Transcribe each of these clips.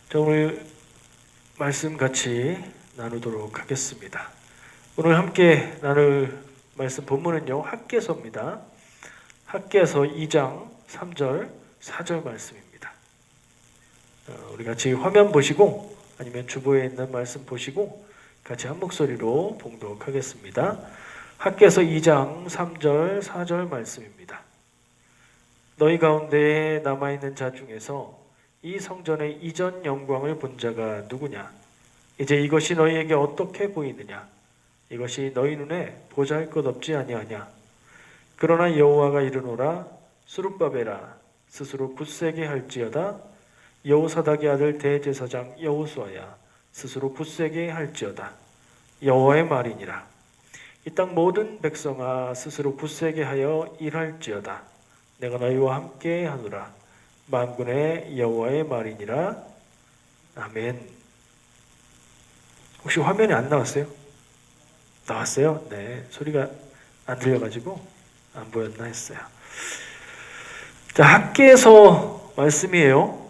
자, 오늘 말씀 같이 나누도록 하겠습니다. 오늘 함께 나눌 말씀 본문은요, 학개서입니다. 학개서 2장 3절 4절 말씀입니다. 우리 같이 화면 보시고 아니면 주보에 있는 말씀 보시고 같이 한 목소리로 봉독하겠습니다. 학개서 2장 3절 4절 말씀입니다. 너희 가운데에 남아있는 자 중에서 이 성전의 이전 영광을 본 자가 누구냐? 이제 이것이 너희에게 어떻게 보이느냐? 이것이 너희 눈에 보잘것없지 아니하냐? 그러나 여호와가 이르노라. 스룹바벨아, 스스로 굳세게 할지어다. 여호사닥의 아들 대제사장 여호수아야, 스스로 굳세게 할지어다. 여호와의 말이니라. 이 땅 모든 백성아, 스스로 굳세게 하여 일할지어다. 내가 너희와 함께 하노라. 만군의 여호와의 말이니라. 아멘. 혹시 화면이 안 나왔어요? 나왔어요? 네, 소리가 안 들려가지고 안 보였나 했어요. 자, 학개서 말씀이에요.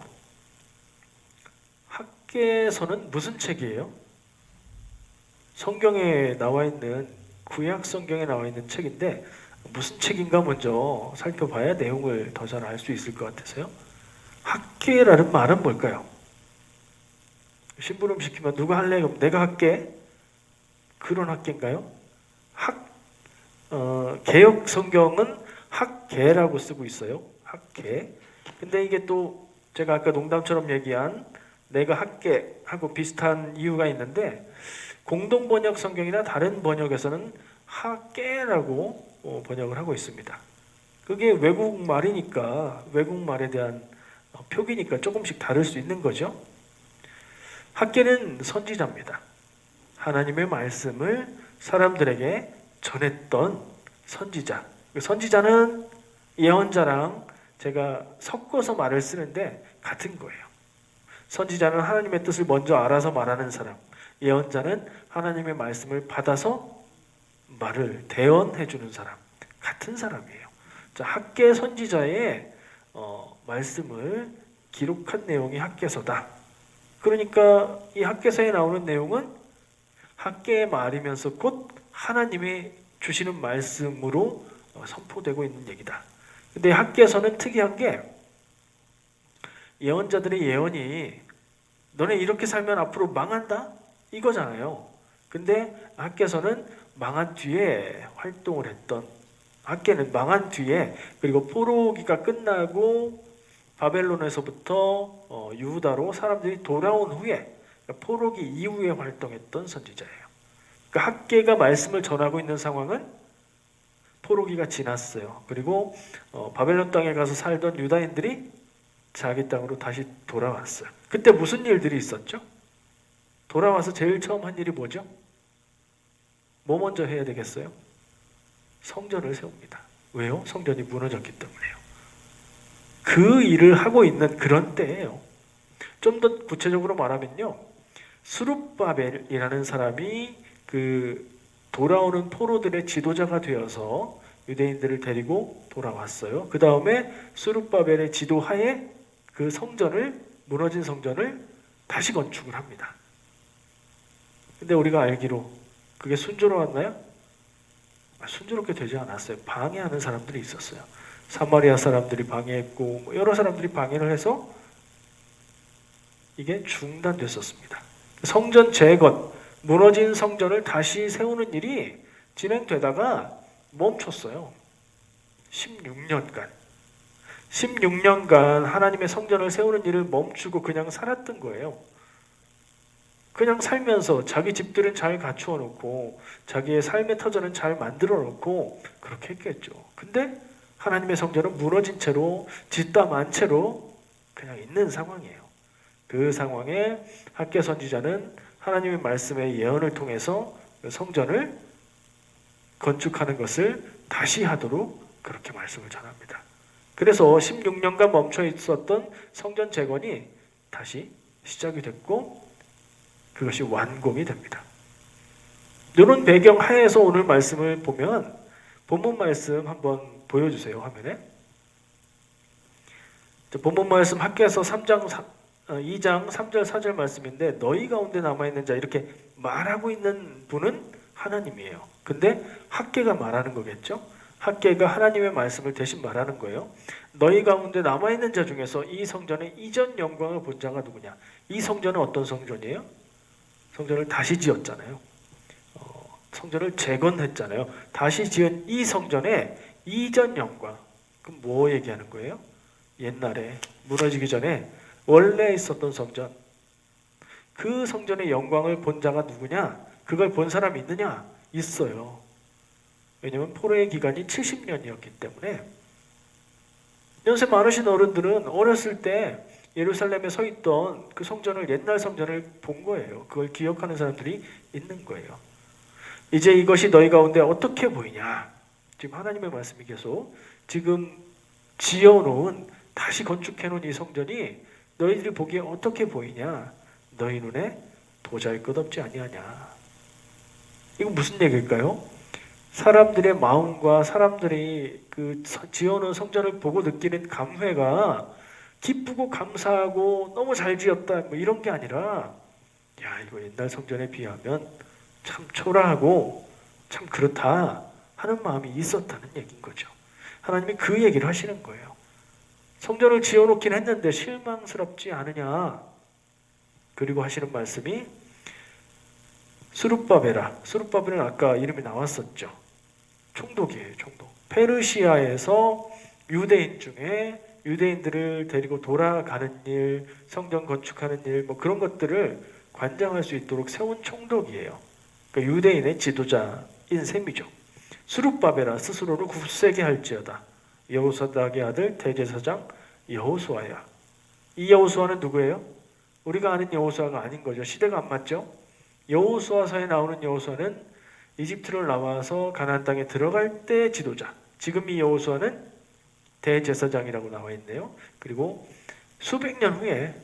학개서는 무슨 책이에요? 성경에 나와 있는, 구약 성경에 나와 있는 책인데 무슨 책인가 먼저 살펴봐야 내용을 더 잘 알 수 있을 것 같아서요. 학개라는 말은 뭘까요? 심부름 시키면 누가 할래? 그럼 내가 할게. 그런 학개인가요? 개역 성경은 학개라고 쓰고 있어요. 학개. 근데 이게 또 제가 아까 농담처럼 얘기한 내가 학개하고 비슷한 이유가 있는데, 공동 번역 성경이나 다른 번역에서는 학개라고 번역을 하고 있습니다. 그게 외국 말이니까, 외국 말에 대한 표기니까 조금씩 다를 수 있는 거죠. 학개는 선지자입니다. 하나님의 말씀을 사람들에게 전했던 선지자. 선지자는 예언자랑 제가 섞어서 말을 쓰는데 같은 거예요. 선지자는 하나님의 뜻을 먼저 알아서 말하는 사람, 예언자는 하나님의 말씀을 받아서 말을 대언해 주는 사람, 같은 사람이에요. 자, 학개 선지자의 말씀을 기록한 내용이 학개서다. 그러니까 이 학개서에 나오는 내용은 학개의 말이면서 곧 하나님이 주시는 말씀으로 선포되고 있는 얘기다. 근데 학개서는 특이한 게, 예언자들의 예언이 너네 이렇게 살면 앞으로 망한다? 이거잖아요. 근데 학개서는 망한 뒤에 활동을 했던, 학개는 망한 뒤에, 그리고 포로기가 끝나고 바벨론에서부터 유다로 사람들이 돌아온 후에, 포로기 이후에 활동했던 선지자예요. 그러니까 학개가 말씀을 전하고 있는 상황은 포로기가 지났어요. 그리고 바벨론 땅에 가서 살던 유다인들이 자기 땅으로 다시 돌아왔어요. 그때 무슨 일들이 있었죠? 돌아와서 제일 처음 한 일이 뭐죠? 뭐 먼저 해야 되겠어요? 성전을 세웁니다. 왜요? 성전이 무너졌기 때문에요. 그 일을 하고 있는 그런 때예요. 좀 더 구체적으로 말하면요, 스룹바벨이라는 사람이 그 돌아오는 포로들의 지도자가 되어서 유대인들을 데리고 돌아왔어요. 그 다음에 스룹바벨의 지도하에 그 성전을, 무너진 성전을 다시 건축을 합니다. 근데 우리가 알기로 그게 순조로웠나요? 순조롭게 되지 않았어요. 방해하는 사람들이 있었어요. 사마리아 사람들이 방해했고 여러 사람들이 방해를 해서 이게 중단됐었습니다. 성전 재건, 무너진 성전을 다시 세우는 일이 진행되다가 멈췄어요. 16년간. 16년간 하나님의 성전을 세우는 일을 멈추고 그냥 살았던 거예요. 그냥 살면서 자기 집들은 잘 갖추어 놓고 자기의 삶의 터전은 잘 만들어 놓고 그렇게 했겠죠. 근데 하나님의 성전은 무너진 채로, 뒷담한 채로 그냥 있는 상황이에요. 그 상황에 학개 선지자는 하나님의 말씀의 예언을 통해서 성전을 건축하는 것을 다시 하도록 그렇게 말씀을 전합니다. 그래서 16년간 멈춰 있었던 성전 재건이 다시 시작이 됐고 그것이 완공이 됩니다. 이런 배경 하에서 오늘 말씀을 보면, 본문 말씀 한번 보여주세요, 화면에. 본문 말씀 학개서 3장 2장 3절 4절 말씀인데 너희 가운데 남아있는 자 이렇게 말하고 있는 분은 하나님이에요. 근데 학개가 말하는 거겠죠. 학개가 하나님의 말씀을 대신 말하는 거예요. 너희 가운데 남아있는 자 중에서 이 성전의 이전 영광을 본 자가 누구냐. 이 성전은 어떤 성전이에요? 성전을 다시 지었잖아요. 성전을 재건했잖아요. 다시 지은 이 성전의 이전 영광. 그럼 뭐 얘기하는 거예요? 옛날에 무너지기 전에 원래 있었던 성전, 그 성전의 영광을 본 자가 누구냐? 그걸 본 사람이 있느냐? 있어요. 왜냐하면 포로의 기간이 70년이었기 때문에. 연세 많으신 어른들은 어렸을 때 예루살렘에 서 있던 그 성전을, 옛날 성전을 본 거예요. 그걸 기억하는 사람들이 있는 거예요. 이제 이것이 너희 가운데 어떻게 보이냐? 지금 하나님의 말씀이 계속 지금 지어놓은, 다시 건축해놓은 이 성전이 너희들이 보기에 어떻게 보이냐? 너희 눈에 도자일 것 없지 아니하냐? 이거 무슨 얘기일까요? 사람들의 마음과 사람들이 그 지어놓은 성전을 보고 느끼는 감회가 기쁘고 감사하고 너무 잘 지었다 뭐 이런 게 아니라, 야 이거 옛날 성전에 비하면 참 초라하고 참 그렇다 하는 마음이 있었다는 얘기인 거죠. 하나님이 그 얘기를 하시는 거예요. 성전을 지어놓긴 했는데 실망스럽지 않으냐. 그리고 하시는 말씀이 스룹바벨아. 스룹바벨은 아까 이름이 나왔었죠. 총독이에요. 총독. 페르시아에서 유대인 중에 유대인들을 데리고 돌아가는 일, 성전 건축하는 일, 뭐 그런 것들을 관장할 수 있도록 세운 총독이에요. 그러니까 유대인의 지도자인 셈이죠. 스룹바벨아, 스스로를 굳세게 할지어다. 여호사닥의 아들 대제사장 여호수아야. 이 여호수아는 누구예요? 우리가 아는 여호수아가 아닌 거죠. 시대가 안 맞죠? 여호수아서에 나오는 여호수아는 이집트를 나와서 가나안 땅에 들어갈 때 지도자. 지금 이 여호수아는 대제사장이라고 나와 있네요. 그리고 수백 년 후에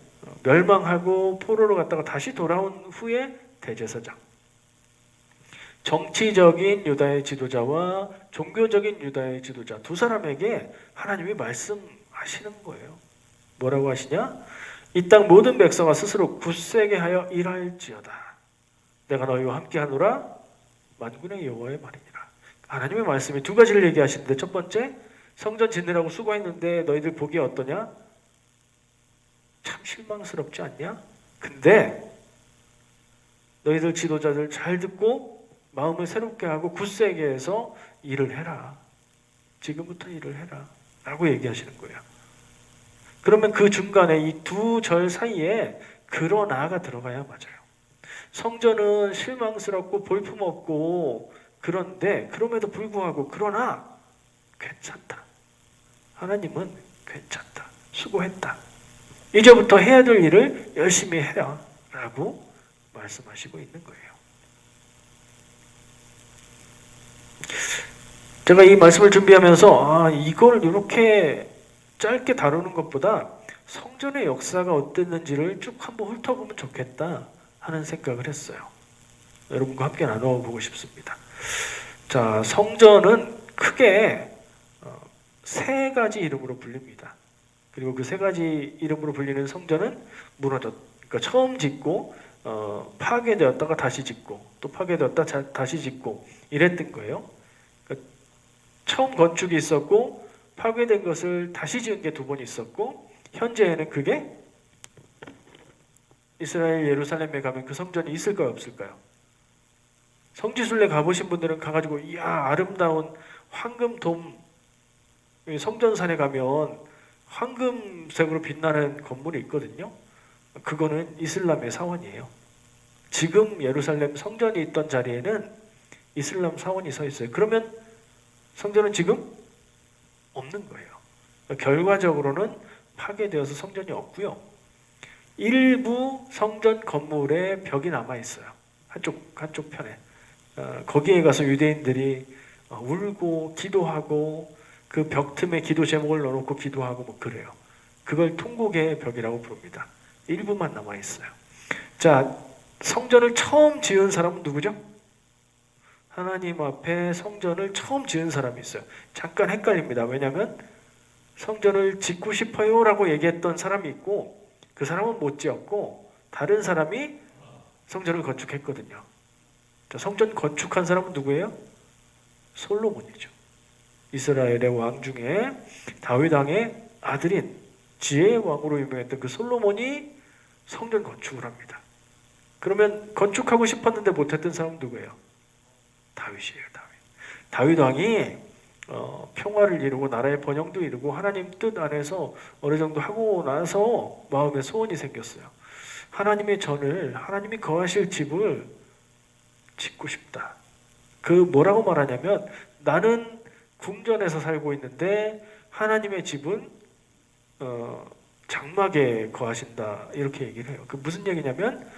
멸망하고 포로로 갔다가 다시 돌아온 후에 대제사장. 정치적인 유다의 지도자와 종교적인 유다의 지도자 두 사람에게 하나님이 말씀하시는 거예요. 뭐라고 하시냐? 이 땅 모든 백성아 스스로 굳세게 하여 일할지어다. 내가 너희와 함께하노라 만군의 여호와의 말이니라. 하나님의 말씀이 두 가지를 얘기하시는데, 첫 번째, 성전 짓느라고 수고했는데 너희들 보기에 어떠냐? 참 실망스럽지 않냐? 근데 너희들 지도자들 잘 듣고 마음을 새롭게 하고 굳세게 해서 일을 해라. 지금부터 일을 해라. 라고 얘기하시는 거예요. 그러면 그 중간에 이 두 절 사이에 그러나가 들어가야 맞아요. 성전은 실망스럽고 볼품없고 그런데 그럼에도 불구하고 그러나 괜찮다. 하나님은 괜찮다. 수고했다. 이제부터 해야 될 일을 열심히 해라. 라고 말씀하시고 있는 거예요. 제가 이 말씀을 준비하면서 이걸 이렇게 짧게 다루는 것보다 성전의 역사가 어땠는지를 쭉 한번 훑어보면 좋겠다 하는 생각을 했어요. 여러분과 함께 나눠보고 싶습니다. 자, 성전은 크게 세 가지 이름으로 불립니다. 그리고 그 세 가지 이름으로 불리는 성전은 그러니까 처음 짓고 파괴되었다가 다시 짓고 또 파괴되었다 다시 짓고 이랬던 거예요. 그러니까 처음 건축이 있었고 파괴된 것을 다시 지은 게 두 번 있었고, 현재에는 그게 이스라엘 예루살렘에 가면 그 성전이 있을까요 없을까요? 성지순례 가보신 분들은 가가지고 이야 아름다운 황금돔, 성전산에 가면 황금색으로 빛나는 건물이 있거든요. 그거는 이슬람의 사원이에요. 지금 예루살렘 성전이 있던 자리에는 이슬람 사원이 서 있어요. 그러면 성전은 지금 없는 거예요. 결과적으로는 파괴되어서 성전이 없고요. 일부 성전 건물에 벽이 남아 있어요. 한쪽 편에. 거기에 가서 유대인들이 울고 기도하고 그 벽 틈에 기도 제목을 넣어놓고 기도하고 뭐 그래요. 그걸 통곡의 벽이라고 부릅니다. 일부만 남아 있어요. 자, 성전을 처음 지은 사람은 누구죠? 하나님 앞에 성전을 처음 지은 사람이 있어요. 잠깐 헷갈립니다. 왜냐하면 성전을 짓고 싶어요 라고 얘기했던 사람이 있고, 그 그 사람은 못 지었고 다른 사람이 성전을 건축했거든요. 자, 성전 건축한 사람은 누구예요? 솔로몬이죠. 이스라엘의 왕 중에 다윗 왕의 아들인 지혜의 왕으로 유명했던 그 솔로몬이 성전 건축을 합니다. 그러면 건축하고 싶었는데 못했던 사람은 누구예요? 다윗이에요. 다윗 왕이 평화를 이루고 나라의 번영도 이루고 하나님 뜻 안에서 어느 정도 하고 나서 마음에 소원이 생겼어요. 하나님의 전을, 하나님이 거하실 집을 짓고 싶다. 그 뭐라고 말하냐면, 나는 궁전에서 살고 있는데 하나님의 집은 장막에 거하신다, 이렇게 얘기를 해요. 그 무슨 얘기냐면,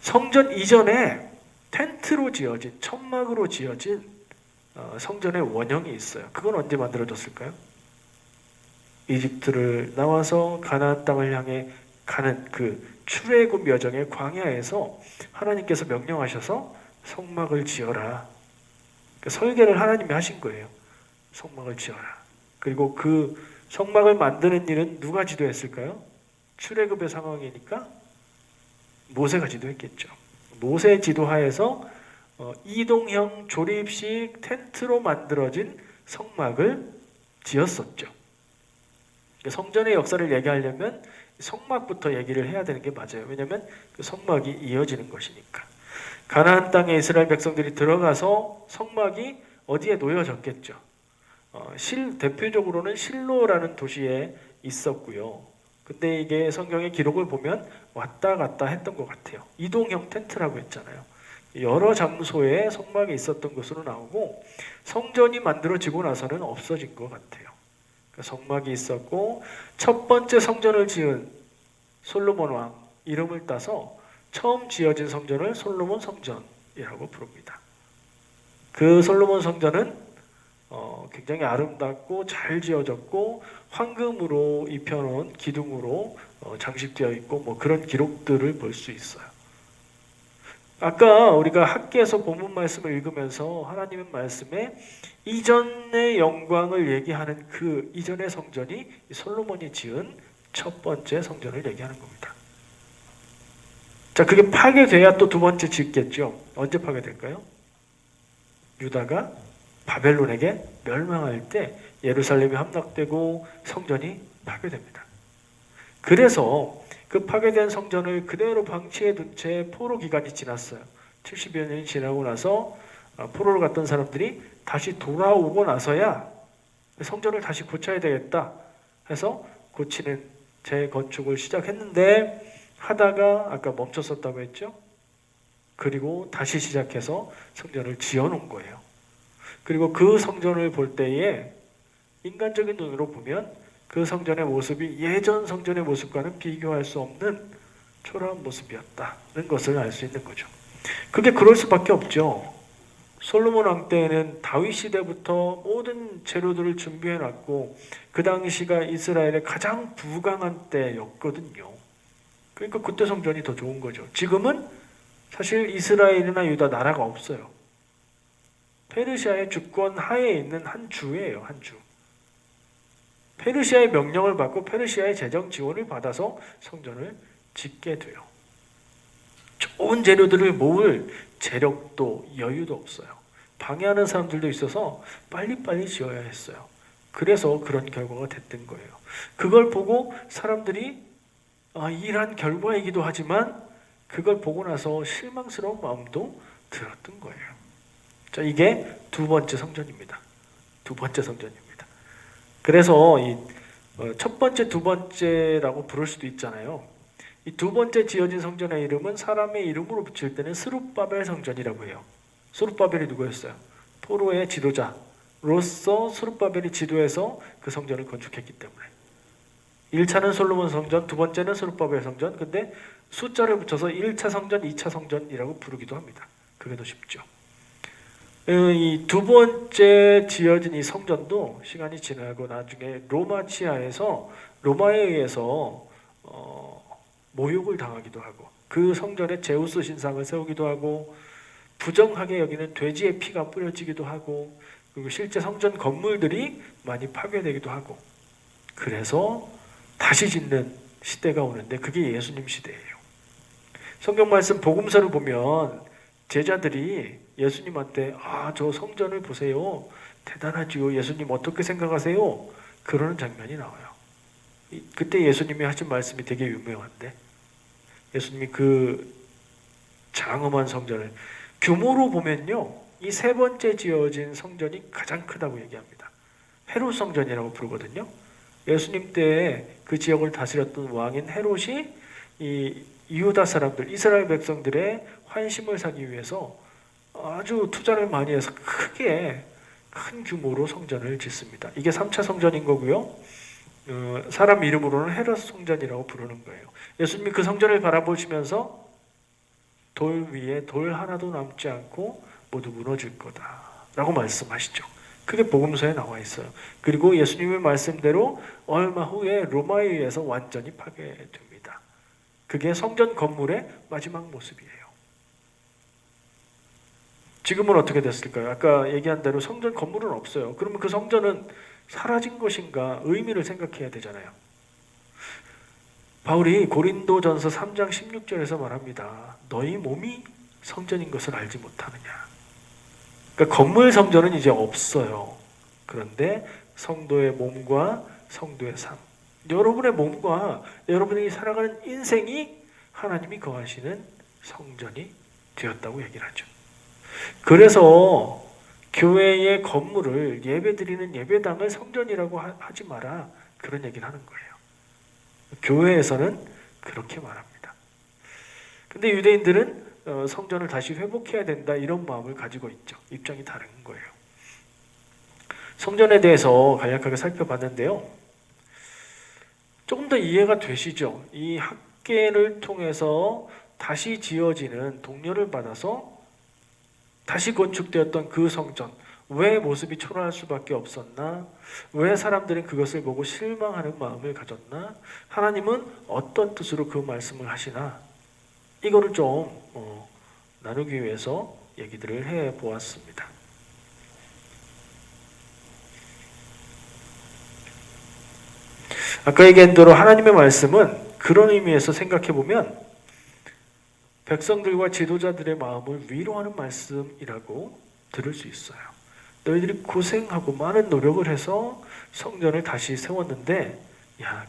성전 이전에 텐트로 지어진, 천막으로 지어진 성전의 원형이 있어요. 그건 언제 만들어졌을까요? 이집트를 나와서 가나안 땅을 향해 가는 그 출애굽 여정의 광야에서 하나님께서 명령하셔서 성막을 지어라. 그러니까 설계를 하나님이 하신 거예요. 성막을 지어라. 그리고 그 성막을 만드는 일은 누가 지도했을까요? 출애굽의 상황이니까 모세가 지도했겠죠. 모세 지도하에서 이동형 조립식 텐트로 만들어진 성막을 지었었죠. 성전의 역사를 얘기하려면 성막부터 얘기를 해야 되는 게 맞아요. 왜냐하면 그 성막이 이어지는 것이니까. 가나안 땅에 이스라엘 백성들이 들어가서 성막이 어디에 놓여졌겠죠. 대표적으로는 실로라는 도시에 있었고요. 근데 이게 성경의 기록을 보면 왔다 갔다 했던 것 같아요. 이동형 텐트라고 했잖아요. 여러 장소에 성막이 있었던 것으로 나오고, 성전이 만들어지고 나서는 없어진 것 같아요. 성막이 있었고, 첫 번째 성전을 지은 솔로몬 왕 이름을 따서 처음 지어진 성전을 솔로몬 성전이라고 부릅니다. 그 솔로몬 성전은 굉장히 아름답고 잘 지어졌고, 황금으로 입혀놓은 기둥으로 장식되어 있고, 뭐 그런 기록들을 볼 수 있어요. 아까 우리가 학계에서 본문 말씀을 읽으면서 하나님의 말씀에 이전의 영광을 얘기하는 그 이전의 성전이 솔로몬이 지은 첫 번째 성전을 얘기하는 겁니다. 자, 그게 파괴돼야 또 두 번째 짓겠죠. 언제 파괴될까요? 유다가 바벨론에게 멸망할 때 예루살렘이 함락되고 성전이 파괴됩니다. 그래서 그 파괴된 성전을 그대로 방치해 둔 채 포로 기간이 지났어요. 70여 년이 지나고 나서 포로를 갔던 사람들이 다시 돌아오고 나서야 성전을 다시 고쳐야 되겠다 해서 고치는 재건축을 시작했는데, 하다가 아까 멈췄었다고 했죠. 그리고 다시 시작해서 성전을 지어놓은 거예요. 그리고 그 성전을 볼 때에 인간적인 눈으로 보면 그 성전의 모습이 예전 성전의 모습과는 비교할 수 없는 초라한 모습이었다는 것을 알 수 있는 거죠. 그게 그럴 수밖에 없죠. 솔로몬 왕 때에는 다윗 시대부터 모든 재료들을 준비해 놨고, 그 당시가 이스라엘의 가장 부강한 때였거든요. 그러니까 그때 성전이 더 좋은 거죠. 지금은 사실 이스라엘이나 유다 나라가 없어요. 페르시아의 주권 하에 있는 한 주예요. 한 주. 페르시아의 명령을 받고 페르시아의 재정 지원을 받아서 성전을 짓게 돼요. 좋은 재료들을 모을 재력도 여유도 없어요. 방해하는 사람들도 있어서 빨리빨리 지어야 했어요. 그래서 그런 결과가 됐던 거예요. 그걸 보고 사람들이 이러한 결과이기도 하지만 그걸 보고 나서 실망스러운 마음도 들었던 거예요. 자, 이게 두 번째 성전입니다. 두 번째 성전입니다. 그래서 이 첫 번째, 두 번째라고 부를 수도 있잖아요. 이 두 번째 지어진 성전의 이름은 사람의 이름으로 붙일 때는 스룹바벨 성전이라고 해요. 스룹바벨이 누구였어요? 포로의 지도자로서 스룹바벨이 지도해서 그 성전을 건축했기 때문에. 1차는 솔로몬 성전, 두 번째는 스룹바벨 성전. 근데 숫자를 붙여서 1차 성전, 2차 성전이라고 부르기도 합니다. 그게 더 쉽죠. 이 두 번째 지어진 이 성전도 시간이 지나고 나중에 로마 치하에서 로마에 의해서 모욕을 당하기도 하고, 그 성전에 제우스 신상을 세우기도 하고, 부정하게 여기는 돼지의 피가 뿌려지기도 하고, 그리고 실제 성전 건물들이 많이 파괴되기도 하고, 그래서 다시 짓는 시대가 오는데 그게 예수님 시대예요. 성경 말씀 복음서를 보면 제자들이 예수님한테 저 성전을 보세요. 대단하지요. 예수님 어떻게 생각하세요? 그러는 장면이 나와요. 그때 예수님이 하신 말씀이 되게 유명한데 예수님이 그 장엄한 성전을 규모로 보면요. 이 세 번째 지어진 성전이 가장 크다고 얘기합니다. 헤롯 성전이라고 부르거든요. 예수님 때 그 지역을 다스렸던 왕인 헤롯이 이 유다 사람들, 이스라엘 백성들의 환심을 사기 위해서 아주 투자를 많이 해서 크게 큰 규모로 성전을 짓습니다. 이게 3차 성전인 거고요. 사람 이름으로는 헤롯 성전이라고 부르는 거예요. 예수님이 그 성전을 바라보시면서 돌 위에 돌 하나도 남지 않고 모두 무너질 거다라고 말씀하시죠. 그게 복음서에 나와 있어요. 그리고 예수님의 말씀대로 얼마 후에 로마에 의해서 완전히 파괴됩니다. 그게 성전 건물의 마지막 모습이에요. 지금은 어떻게 됐을까요? 아까 얘기한 대로 성전 건물은 없어요. 그러면 그 성전은 사라진 것인가 의미를 생각해야 되잖아요. 바울이 고린도전서 3장 16절에서 말합니다. 너희 몸이 성전인 것을 알지 못하느냐. 그러니까 건물 성전은 이제 없어요. 그런데 성도의 몸과 성도의 삶, 여러분의 몸과 여러분이 살아가는 인생이 하나님이 거하시는 성전이 되었다고 얘기를 하죠. 그래서 교회의 건물을 예배드리는 예배당을 성전이라고 하지 마라, 그런 얘기를 하는 거예요. 교회에서는 그렇게 말합니다. 근데 유대인들은 성전을 다시 회복해야 된다 이런 마음을 가지고 있죠. 입장이 다른 거예요. 성전에 대해서 간략하게 살펴봤는데요. 조금 더 이해가 되시죠? 이 학계를 통해서 다시 지어지는 동료를 받아서 다시 건축되었던 그 성전, 왜 모습이 초라할 수밖에 없었나? 왜 사람들은 그것을 보고 실망하는 마음을 가졌나? 하나님은 어떤 뜻으로 그 말씀을 하시나? 이거를 좀 나누기 위해서 얘기들을 해보았습니다. 아까 얘기한 대로 하나님의 말씀은 그런 의미에서 생각해보면 백성들과 지도자들의 마음을 위로하는 말씀이라고 들을 수 있어요. 너희들이 고생하고 많은 노력을 해서 성전을 다시 세웠는데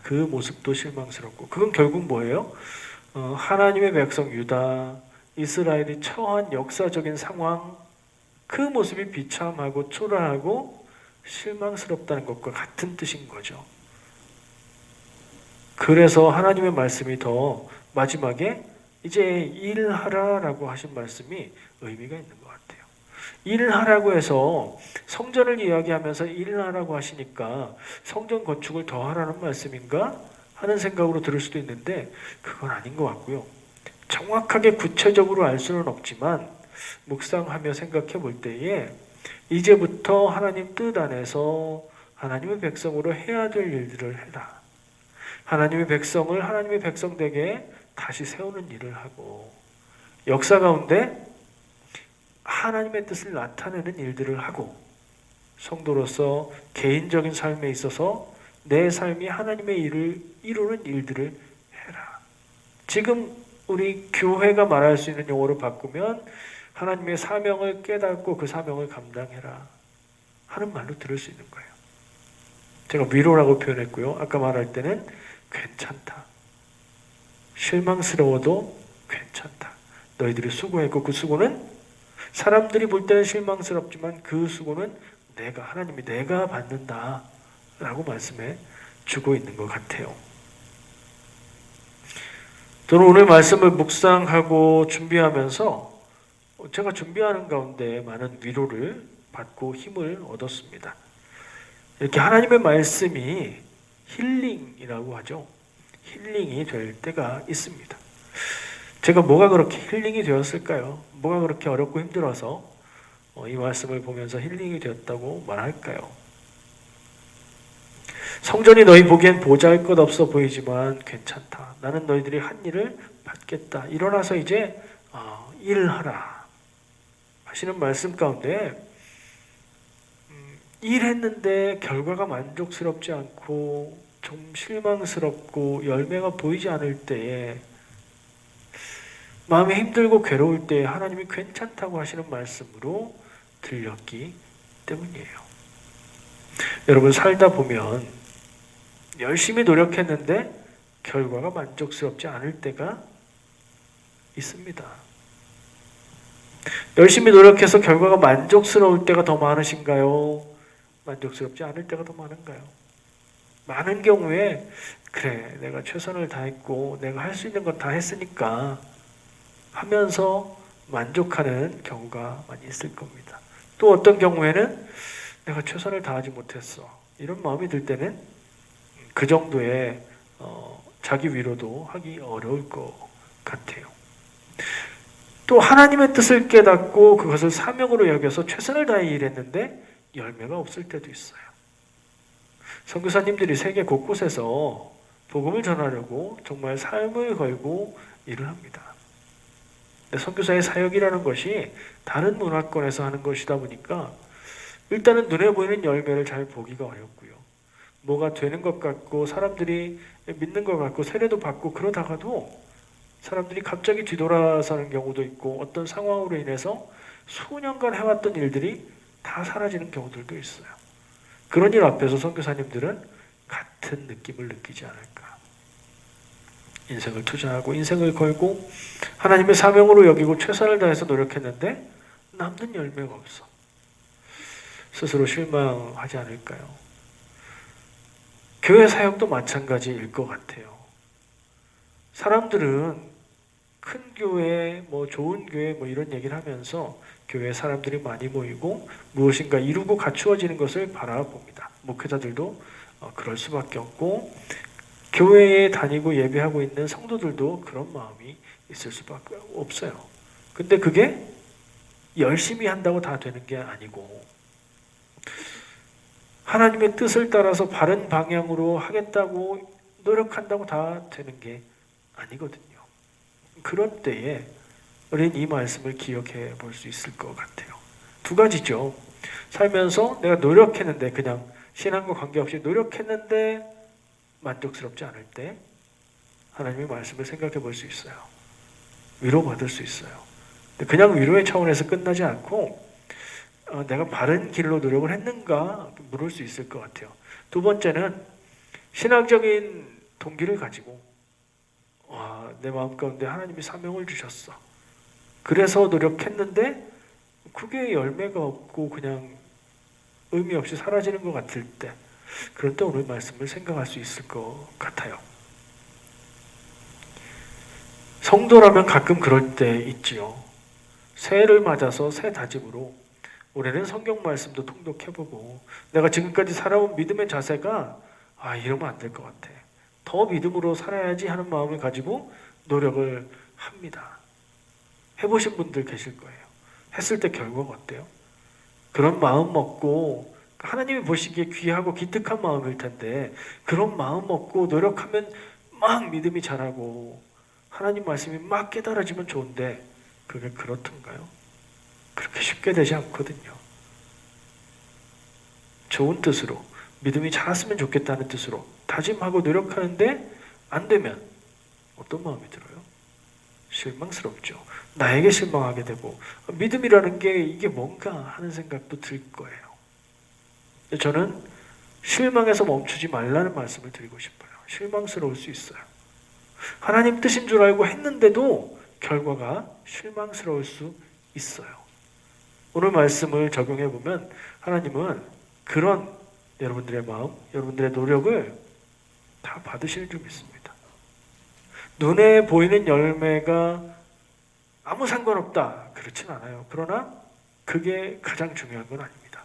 그 모습도 실망스럽고, 그건 결국 뭐예요? 하나님의 백성 유다, 이스라엘이 처한 역사적인 상황, 그 모습이 비참하고 초라하고 실망스럽다는 것과 같은 뜻인 거죠. 그래서 하나님의 말씀이 더 마지막에 이제 일하라라고 하신 말씀이 의미가 있는 것 같아요. 일하라고 해서 성전을 이야기하면서 일하라고 하시니까 성전 건축을 더 하라는 말씀인가 하는 생각으로 들을 수도 있는데 그건 아닌 것 같고요. 정확하게 구체적으로 알 수는 없지만 묵상하며 생각해 볼 때에 이제부터 하나님 뜻 안에서 하나님의 백성으로 해야 될 일들을 해라. 하나님의 백성을 하나님의 백성되게 다시 세우는 일을 하고, 역사 가운데 하나님의 뜻을 나타내는 일들을 하고, 성도로서 개인적인 삶에 있어서 내 삶이 하나님의 일을 이루는 일들을 해라. 지금 우리 교회가 말할 수 있는 용어로 바꾸면 하나님의 사명을 깨닫고 그 사명을 감당해라 하는 말로 들을 수 있는 거예요. 제가 위로라고 표현했고요. 아까 말할 때는 괜찮다. 실망스러워도 괜찮다. 너희들이 수고했고 그 수고는 사람들이 볼 때는 실망스럽지만 그 수고는 하나님이 내가 받는다 라고 말씀해 주고 있는 것 같아요. 저는 오늘 말씀을 묵상하고 준비하면서 제가 준비하는 가운데 많은 위로를 받고 힘을 얻었습니다. 이렇게 하나님의 말씀이 힐링이라고 하죠. 힐링이 될 때가 있습니다. 제가 뭐가 그렇게 힐링이 되었을까요? 뭐가 그렇게 어렵고 힘들어서 이 말씀을 보면서 힐링이 되었다고 말할까요? 성전이 너희 보기엔 보잘것없어 보이지만 괜찮다. 나는 너희들이 한 일을 받겠다. 일어나서 이제 일을 하라 하시는 말씀 가운데 일했는데 결과가 만족스럽지 않고 좀 실망스럽고 열매가 보이지 않을 때에, 마음이 힘들고 괴로울 때 하나님이 괜찮다고 하시는 말씀으로 들렸기 때문이에요. 여러분, 살다 보면 열심히 노력했는데 결과가 만족스럽지 않을 때가 있습니다. 열심히 노력해서 결과가 만족스러울 때가 더 많으신가요? 만족스럽지 않을 때가 더 많은가요? 많은 경우에 그래, 내가 최선을 다했고 내가 할 수 있는 건 다 했으니까 하면서 만족하는 경우가 많이 있을 겁니다. 또 어떤 경우에는 내가 최선을 다하지 못했어, 이런 마음이 들 때는 그 정도의 자기 위로도 하기 어려울 것 같아요. 또 하나님의 뜻을 깨닫고 그것을 사명으로 여겨서 최선을 다해 일했는데 열매가 없을 때도 있어요. 선교사님들이 세계 곳곳에서 복음을 전하려고 정말 삶을 걸고 일을 합니다. 선교사의 사역이라는 것이 다른 문화권에서 하는 것이다 보니까 일단은 눈에 보이는 열매를 잘 보기가 어렵고요. 뭐가 되는 것 같고 사람들이 믿는 것 같고 세례도 받고 그러다가도 사람들이 갑자기 뒤돌아서는 경우도 있고 어떤 상황으로 인해서 수년간 해왔던 일들이 다 사라지는 경우들도 있어요. 그런 일 앞에서 선교사님들은 같은 느낌을 느끼지 않을까. 인생을 투자하고 인생을 걸고 하나님의 사명으로 여기고 최선을 다해서 노력했는데 남는 열매가 없어. 스스로 실망하지 않을까요? 교회 사역도 마찬가지일 것 같아요. 사람들은 큰 교회, 좋은 교회 이런 얘기를 하면서 교회 사람들이 많이 모이고 무엇인가 이루고 갖추어지는 것을 바라봅니다. 목회자들도 그럴 수밖에 없고 교회에 다니고 예배하고 있는 성도들도 그런 마음이 있을 수밖에 없어요. 근데 그게 열심히 한다고 다 되는 게 아니고 하나님의 뜻을 따라서 바른 방향으로 하겠다고 노력한다고 다 되는 게 아니거든요. 그런 때에 우리는 이 말씀을 기억해 볼 수 있을 것 같아요. 두 가지죠. 살면서 내가 노력했는데, 그냥 신앙과 관계없이 노력했는데 만족스럽지 않을 때 하나님의 말씀을 생각해 볼 수 있어요. 위로받을 수 있어요. 그냥 위로의 차원에서 끝나지 않고 내가 바른 길로 노력을 했는가 물을 수 있을 것 같아요. 두 번째는 신앙적인 동기를 가지고 내 마음 가운데 하나님이 사명을 주셨어. 그래서 노력했는데 그게 열매가 없고 그냥 의미 없이 사라지는 것 같을 때, 그럴 때 오늘 말씀을 생각할 수 있을 것 같아요. 성도라면 가끔 그럴 때 있지요. 새해를 맞아서 새 다짐으로 올해는 성경 말씀도 통독해보고 내가 지금까지 살아온 믿음의 자세가 이러면 안 될 것 같아. 더 믿음으로 살아야지 하는 마음을 가지고 노력을 합니다. 해보신 분들 계실 거예요. 했을 때 결과가 어때요? 그런 마음 먹고 하나님이 보시기에 귀하고 기특한 마음일 텐데 그런 마음 먹고 노력하면 막 믿음이 자라고 하나님 말씀이 막 깨달아지면 좋은데 그게 그렇던가요? 그렇게 쉽게 되지 않거든요. 좋은 뜻으로 믿음이 자랐으면 좋겠다는 뜻으로 다짐하고 노력하는데 안 되면 어떤 마음이 들어요? 실망스럽죠. 나에게 실망하게 되고 믿음이라는 게 이게 뭔가 하는 생각도 들 거예요. 저는 실망해서 멈추지 말라는 말씀을 드리고 싶어요. 실망스러울 수 있어요. 하나님 뜻인 줄 알고 했는데도 결과가 실망스러울 수 있어요. 오늘 말씀을 적용해 보면 하나님은 그런 여러분들의 마음, 여러분들의 노력을 다 받으시는 줄 믿습니다. 눈에 보이는 열매가 아무 상관없다, 그렇진 않아요. 그러나 그게 가장 중요한 건 아닙니다.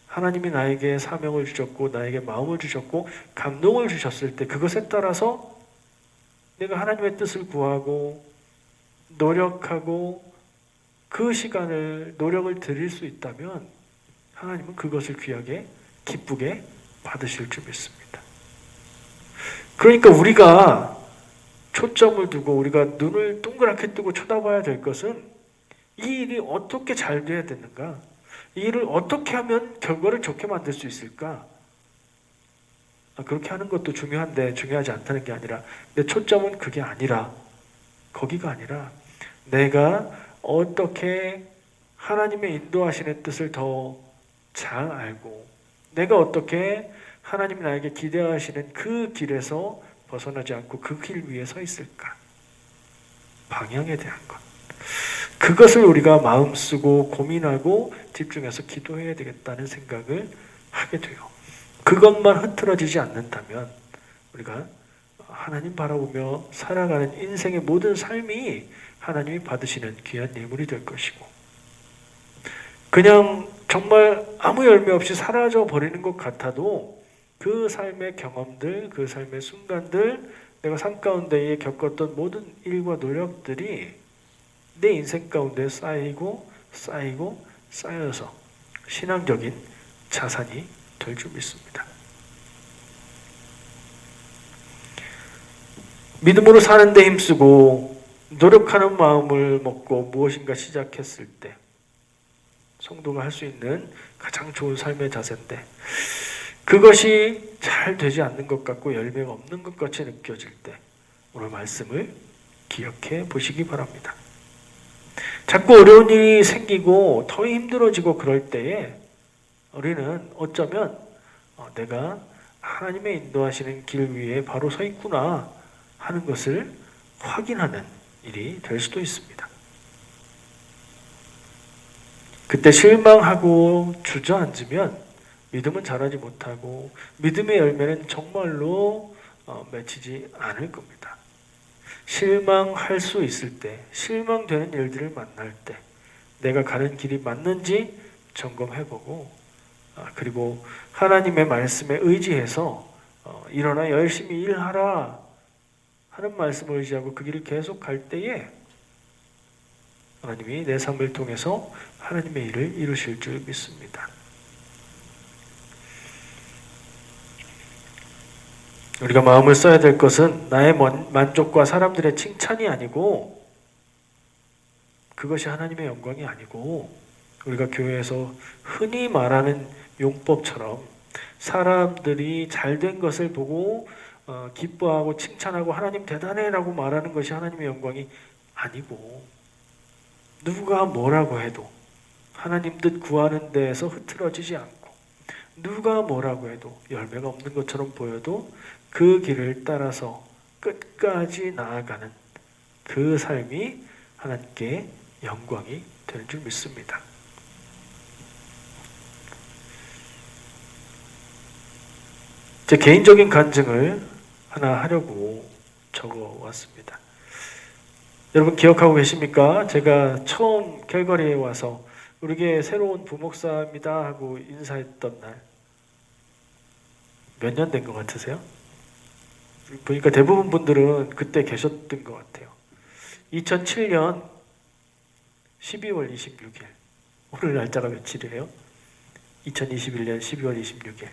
하나님이 나에게 사명을 주셨고 나에게 마음을 주셨고 감동을 주셨을 때 그것에 따라서 내가 하나님의 뜻을 구하고 노력하고 그 시간을 노력을 드릴 수 있다면 하나님은 그것을 귀하게 기쁘게 받으실 줄 믿습니다. 그러니까 우리가 초점을 두고 우리가 눈을 동그랗게 뜨고 쳐다봐야 될 것은 이 일이 어떻게 잘 돼야 되는가? 이 일을 어떻게 하면 결과를 좋게 만들 수 있을까? 이 일을 어떻게 하면 하나님의 말씀을 생각해 볼 수 있을까? 이 일을 어떻게 하면 내가 하나님의 뜻을 구하고 노력할 수 있을까? 이 일을 어떻게 하면 그렇게 하는 것도 중요한데 중요하지 않다는 게 아니라, 근데 초점은 그게 아니라, 거기가 아니라 내가 어떻게 하나님의 인도하시는 뜻을 더 잘 알고, 내가 어떻게 하나님이 나에게 기대하시는 그 길에서 벗어나지 않고 그 길 위에 서 있을까? 방향에 대한 것. 그것을 우리가 마음 쓰고 고민하고 집중해서 기도해야 되겠다는 생각을 하게 돼요. 그것만 흐트러지지 않는다면 우리가 하나님 바라보며 살아가는 인생의 모든 삶이 하나님이 받으시는 귀한 예물이 될 것이고, 그냥 정말 아무 열매 없이 사라져 버리는 것 같아도 그 삶의 경험들, 그 삶의 순간들, 내가 삶 가운데에 겪었던 모든 일과 노력들이 내 인생 가운데 쌓이고 쌓이고 쌓여서 신앙적인 자산이 될 줄 믿습니다. 믿음으로 사는 데 힘쓰고 노력하는 마음을 먹고 무엇인가 시작했을 때 성도가 할 수 있는 가장 좋은 삶의 자세인데, 그것이 잘 되지 않는 것 같고 열매가 없는 것 같이 느껴질 때 오늘 말씀을 기억해 보시기 바랍니다. 자꾸 어려운 일이 생기고 더 힘들어지고 그럴 때에 우리는 어쩌면 내가 하나님의 인도하시는 길 위에 바로 서 있구나 하는 것을 확인하는 일이 될 수도 있습니다. 그때 실망하고 주저앉으면 믿음은 자라지 못하고 믿음의 열매는 정말로 맺히지 않을 겁니다. 실망할 수 있을 때, 실망되는 일들을 만날 때 내가 가는 길이 맞는지 점검해보고, 그리고 하나님의 말씀에 의지해서 일어나 열심히 일하라 하는 말씀을 의지하고 그 길을 계속 갈 때에 하나님이 내 삶을 통해서 하나님의 일을 이루실 줄 믿습니다. 우리가 마음을 써야 될 것은 나의 만족과 사람들의 칭찬이 아니고, 그것이 하나님의 영광이 아니고, 우리가 교회에서 흔히 말하는 용법처럼 사람들이 잘된 것을 보고 기뻐하고 칭찬하고 하나님 대단해라고 말하는 것이 하나님의 영광이 아니고, 누가 뭐라고 해도 하나님 뜻 구하는 데에서 흐트러지지 않고, 누가 뭐라고 해도 열매가 없는 것처럼 보여도 그 길을 따라서 끝까지 나아가는 그 삶이 하나님께 영광이 되는 줄 믿습니다. 제 개인적인 간증을 하나 하려고 적어왔습니다. 여러분 기억하고 계십니까? 제가 처음 캘거리에 와서 우리 교회 새로운 부목사입니다 하고 인사했던 날, 몇 년 된 것 같으세요? 보니까 대부분 분들은 그때 계셨던 것 같아요. 2007년 12월 26일. 오늘 날짜가 며칠이에요? 2021년 12월 26일.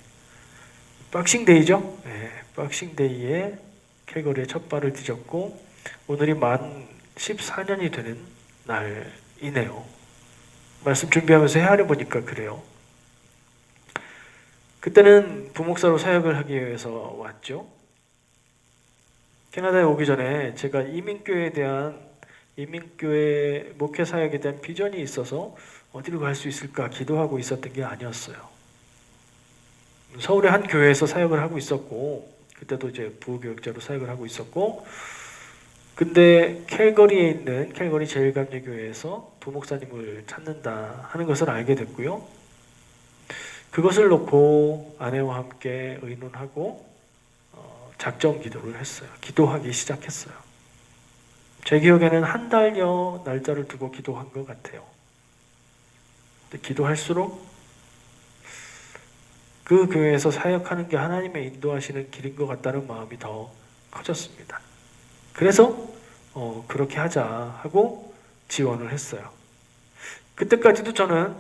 박싱데이죠? 네, 박싱데이에 캘거리에 첫 발을 디뎠고 오늘이 만 14년이 되는 날이네요. 말씀 준비하면서 헤아려 보니까 그래요. 그때는 부목사로 사역을 하기 위해서 왔죠. 캐나다에 오기 전에 제가 이민교회 목회 사역에 대한 비전이 있어서 어디로 갈 수 있을까 기도하고 있었던 게 아니었어요. 서울의 한 교회에서 사역을 하고 있었고, 그때도 이제 부교육자로 사역을 하고 있었고, 근데 캘거리에 있는 캘거리 제일감리교회에서 부목사님을 찾는다 하는 것을 알게 됐고요. 그것을 놓고 아내와 함께 의논하고 작정 기도를 했어요. 기도하기 시작했어요. 제 기억에는 한 달여 날짜를 두고 기도한 것 같아요. 근데 기도할수록 그 교회에서 사역하는 게 하나님의 인도하시는 길인 것 같다는 마음이 더 커졌습니다. 그래서 그렇게 하자 하고 지원을 했어요. 그때까지도 저는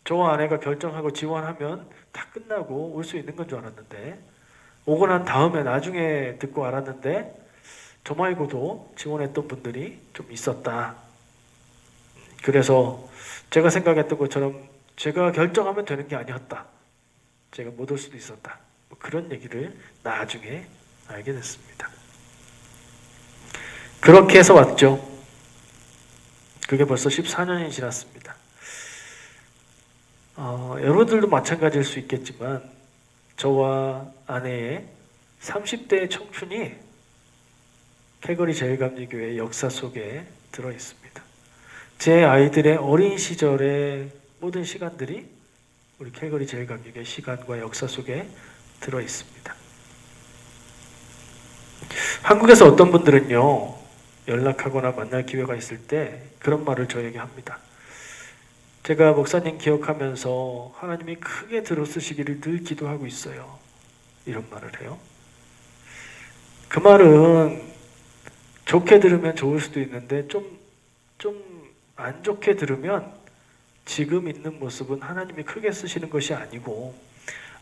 저와 아내가 결정하고 지원하면 다 끝나고 올 수 있는 건 줄 알았는데, 오고 난 다음에 나중에 듣고 알았는데 저 말고도 지원했던 분들이 좀 있었다. 그래서 제가 생각했던 것처럼 제가 결정하면 되는 게 아니었다. 제가 못 올 수도 있었다. 뭐 그런 얘기를 나중에 알게 됐습니다. 그렇게 해서 왔죠. 그게 벌써 14년이 지났습니다. 여러분들도 마찬가지일 수 있겠지만 저와 아내의 30대의 청춘이 calvary 제일감리교회의 역사 속에 들어 있습니다. 제 아이들의 어린 시절의 모든 시간들이 우리 calvary 제일감리교회 시간과 역사 속에 들어 있습니다. 한국에서 어떤 분들은요, 연락하거나 만날 기회가 있을 때 그런 말을 저에게 합니다. 제가 목사님 기억하면서 하나님이 크게 들어쓰시기를 늘 기도하고 있어요. 이런 말을 해요. 그 말은 좋게 들으면 좋을 수도 있는데 좀 안 좋게 들으면 지금 있는 모습은 하나님이 크게 쓰시는 것이 아니고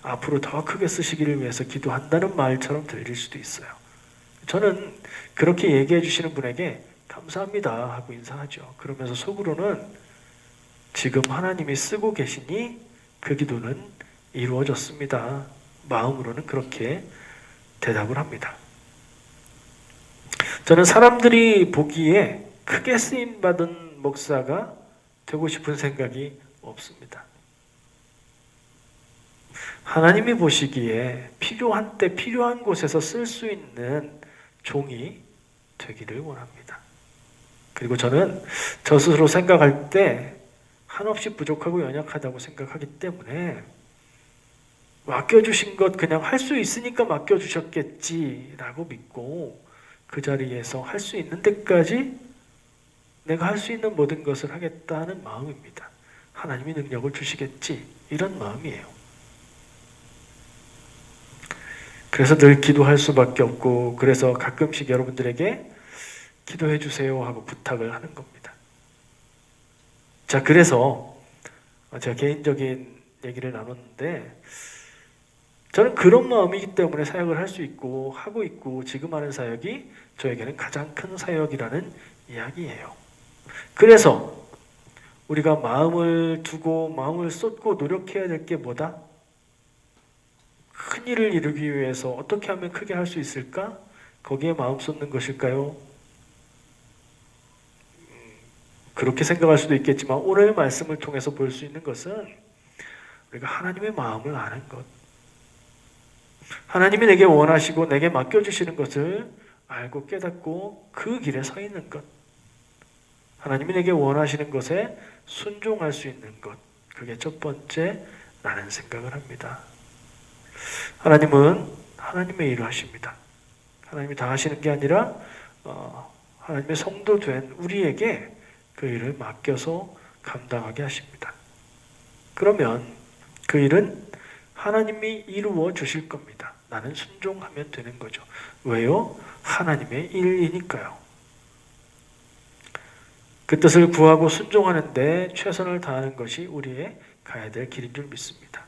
앞으로 더 크게 쓰시기를 위해서 기도한다는 말처럼 들릴 수도 있어요. 저는 그렇게 얘기해 주시는 분에게 감사합니다 하고 인사하죠. 그러면서 속으로는 지금 하나님이 쓰고 계시니 그 기도는 이루어졌습니다. 마음으로는 그렇게 대답을 합니다. 저는 사람들이 보기에 크게 쓰임받은 목사가 되고 싶은 생각이 없습니다. 하나님이 보시기에 필요한 때 필요한 곳에서 쓸 수 있는 종이 되기를 원합니다. 그리고 저는 저 스스로 생각할 때 한없이 부족하고 연약하다고 생각하기 때문에 맡겨주신 것 그냥 할 수 있으니까 맡겨주셨겠지라고 믿고 그 자리에서 할 수 있는 데까지 내가 할 수 있는 모든 것을 하겠다는 마음입니다. 하나님이 능력을 주시겠지 이런 마음이에요. 그래서 늘 기도할 수밖에 없고 그래서 가끔씩 여러분들에게 기도해 주세요 하고 부탁을 하는 겁니다. 자, 그래서 제가 개인적인 얘기를 나눴는데 저는 그런 마음이기 때문에 사역을 할 수 있고 하고 있고 지금 하는 사역이 저에게는 가장 큰 사역이라는 이야기예요. 그래서 우리가 마음을 두고 마음을 쏟고 노력해야 될 게 뭐다? 큰 일을 이루기 위해서 어떻게 하면 크게 할 수 있을까? 거기에 마음 쏟는 것일까요? 그렇게 생각할 수도 있겠지만 오늘 말씀을 통해서 볼 수 있는 것은 우리가 하나님의 마음을 아는 것, 하나님이 내게 원하시고 내게 맡겨주시는 것을 알고 깨닫고 그 길에 서 있는 것, 하나님이 내게 원하시는 것에 순종할 수 있는 것, 그게 첫 번째라는 생각을 합니다. 하나님은 하나님의 일을 하십니다. 하나님이 다 하시는 게 아니라 하나님의 성도된 우리에게 그 일을 맡겨서 감당하게 하십니다. 그러면 그 일은 하나님이 이루어 주실 겁니다. 나는 순종하면 되는 거죠. 왜요? 하나님의 일이니까요. 그 뜻을 구하고 순종하는데 최선을 다하는 것이 우리의 가야 될 길인 줄 믿습니다.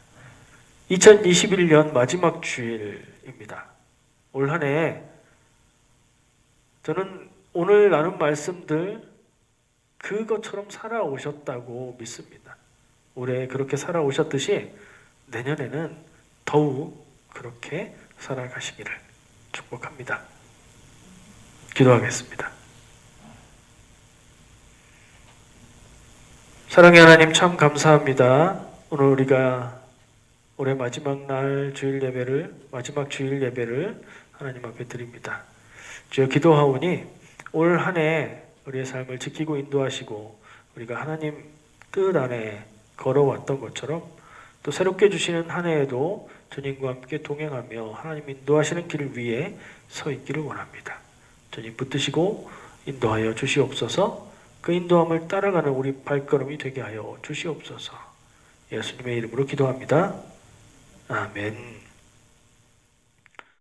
2021년 마지막 주일입니다. 올 한 해 저는 오늘 나눈 말씀들 그것처럼 살아오셨다고 믿습니다. 올해 그렇게 살아오셨듯이 내년에는 더욱 그렇게 살아가시기를 축복합니다. 기도하겠습니다. 사랑의 하나님 참 감사합니다. 오늘 우리가 올해 마지막 날 주일 예배를 마지막 주일 예배를 하나님 앞에 드립니다. 주여 기도하오니 올 한 해 우리의 삶을 지키고 인도하시고 우리가 하나님 뜻 안에 걸어왔던 것처럼 또 새롭게 주시는 한 해에도 주님과 함께 동행하며 하나님 인도하시는 길을 위해 서 있기를 원합니다. 주님 붙드시고 인도하여 주시옵소서. 그 인도함을 따라가는 우리 발걸음이 되게 하여 주시옵소서. 예수님의 이름으로 기도합니다. 아멘.